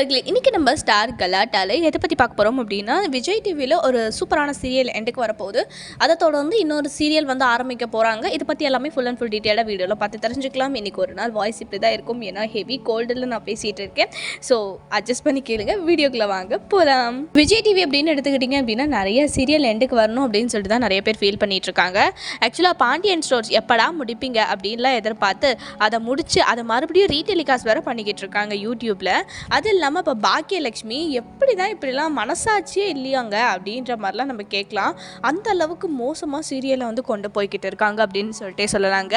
நண்பர்களே, இன்றைக்கி நம்ம ஸ்டார் கலாட்டால எதை பற்றி பார்க்க போகிறோம் அப்படின்னா, விஜய் டிவியில் ஒரு சூப்பரான சீரியல் எண்டுக்கு வரப்போகுது. அதை தொடர்ந்து இன்னொரு சீரியல் வந்து ஆரம்பிக்க போகிறாங்க. இதை பற்றி எல்லாமே ஃபுல் அண்ட் ஃபுல் டீட்டெயிலாக வீடியோவில் பார்த்து தெரிஞ்சுக்கலாம். இன்றைக்கி ஒரு நாள் வாய்ஸ் இப்படி தான் இருக்கும், ஏன்னா ஹெவி கோல்டில் நான் பேசிகிட்டு இருக்கேன். ஸோ அட்ஜஸ்ட் பண்ணி கேளுங்க. வீடியோக்குள்ளே வாங்க போகலாம். விஜய் டிவி அப்படின்னு எடுத்துக்கிட்டிங்க அப்படின்னா நிறைய சீரியல் எண்டுக்கு வரணும் அப்படின்னு சொல்லிட்டு தான் நிறைய பேர் ஃபீல் பண்ணிகிட்டு இருக்காங்க. ஆக்சுவலாக பாண்டியன் ஸ்டோர்ஸ் எப்படா முடிப்பீங்க அப்படின்லாம் எதிர்பார்த்து அதை முடித்து அதை மறுபடியும் ரீடெலிகாஸ்ட் வேறு பண்ணிக்கிட்டு இருக்காங்க யூடியூப்பில். அது இல்லாமல் இப்போ பாக்கியலட்சுமி எப்படி தான் இப்படிலாம் மனசாட்சியே இல்லையாங்க அப்படின்ற மாதிரிலாம் நம்ம கேட்கலாம். அந்த அளவுக்கு மோசமாக சீரியலை வந்து கொண்டு போய்கிட்டு இருக்காங்க அப்படின்னு சொல்லிட்டே சொல்லலாங்க.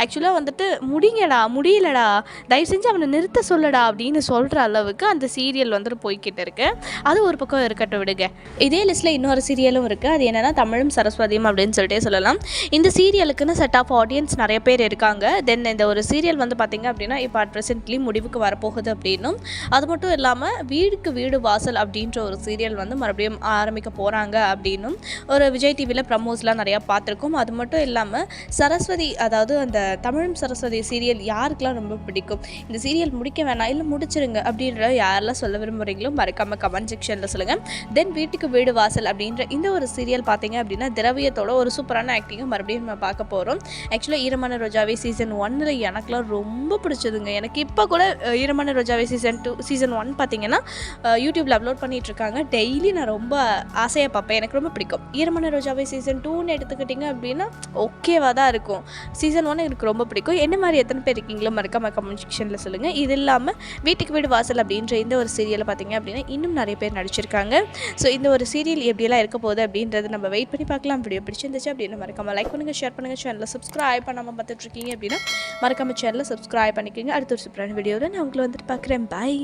ஆக்சுவலாக வந்துட்டு முடியலடா தயவு செஞ்சு அவனை நிறுத்த சொல்லடா அப்படின்னு சொல்கிற அளவுக்கு அந்த சீரியல் வந்துட்டு போய்கிட்டு இருக்கு. அது ஒரு பக்கம் இருக்கட்டும் விடுங்க. இதே லிஸ்ட்டில் இன்னொரு சீரியலும் இருக்குது. அது என்னென்னா தமிழும் சரஸ்வதியும் அப்படின்னு சொல்லிட்டே சொல்லலாம். இந்த சீரியலுக்குன்னு செட் ஆஃப் ஆடியன்ஸ் நிறைய பேர் இருக்காங்க. தென் இந்த ஒரு சீரியல் வந்து பார்த்திங்க அப்படின்னா இப்போ அட் ப்ரெசென்ட்லி முடிவுக்கு வரப்போகுது அப்படின்னும், அது மட்டும் இல்லாமல் வீடுக்கு வீடு வாசல் அப்படின்ற ஒரு சீரியல் வந்து மறுபடியும் ஆரம்பிக்க போகிறாங்க அப்படின்னும் ஒரு விஜய் டிவியில் ப்ரமோஸ்லாம் நிறையா பார்த்துருக்கோம். அது மட்டும் இல்லாமல் சரஸ்வதி, அதாவது அந்த தமிழும் சரஸ்வதி சீரியல் யாருக்கெல்லாம் ரொம்ப பிடிக்கும், இந்த சீரியல் முடிக்க வேணாம் இல்லை முடிச்சிருங்க அப்படின்ற யாரெல்லாம் சொல்ல விரும்புகிறீங்களோ மறக்காமல் கமெண்ட் செக்ஷனில் சொல்லுங்கள். தென் வீட்டுக்கு வீடு வாசல் அப்படின்ற இந்த ஒரு சீரியல் பார்த்தீங்க அப்படின்னா திரவியத்தோட ஒரு சூப்பரான ஆக்டிங்கை மறுபடியும் நம்ம பார்க்க போகிறோம். ஆக்சுவலாக ஈரமான ரோஜாவே சீசன் 1 எனக்குலாம் ரொம்ப பிடிச்சதுங்க. எனக்கு இப்போ கூட ஈரமான ரோஜாவே சீசன் 1 பார்த்தீங்கன்னா யூடியூப்பில் அப்லோட் பண்ணிகிட்ருக்காங்க. டெய்லி நான் ரொம்ப ஆசையாக பார்ப்பேன். எனக்கு ரொம்ப பிடிக்கும். ஈரமான ரோஜாவே சீசன் 2ன்னு எடுத்துக்கிட்டிங்க அப்படின்னா ஓகேவாக தான் இருக்கும். சீசன் 1 எனக்கு ரொம்ப பிடிக்கும். என்ன மாதிரி எத்தனை பேர் இருக்கீங்களோ மறக்காம கமெண்ட் செக்ஷனில் சொல்லுங்கள். இது இல்லாமல் வீட்டுக்கு வீடு வாசல் அப்படின்ற இந்த ஒரு சீரியலை பார்த்தீங்க அப்படின்னா இன்னும் நிறைய பேர் நடிச்சிருக்காங்க. ஸோ இந்த ஒரு சீரியல் எப்படியெல்லாம் இருக்க போகுது அப்படின்றது நம்ம வெயிட் பண்ணி பார்க்கலாம். வீடியோ பிடிச்சிருந்துச்சு அப்படின்னு மறக்காமல் லைக் பண்ணுங்கள், ஷேர் பண்ணுங்கள். சேனலை சப்ஸ்கிரைப் பண்ணாமல் பார்த்துட்ருக்கீங்க அப்படின்னா மறக்காமல் சேனலை சப்ஸ்கிரைப் பண்ணிக்கோங்க. அடுத்த ஒரு சூப்பரான வீடியோவில் நான் உங்களை வந்துட்டு பார்க்குறேன். பாய்.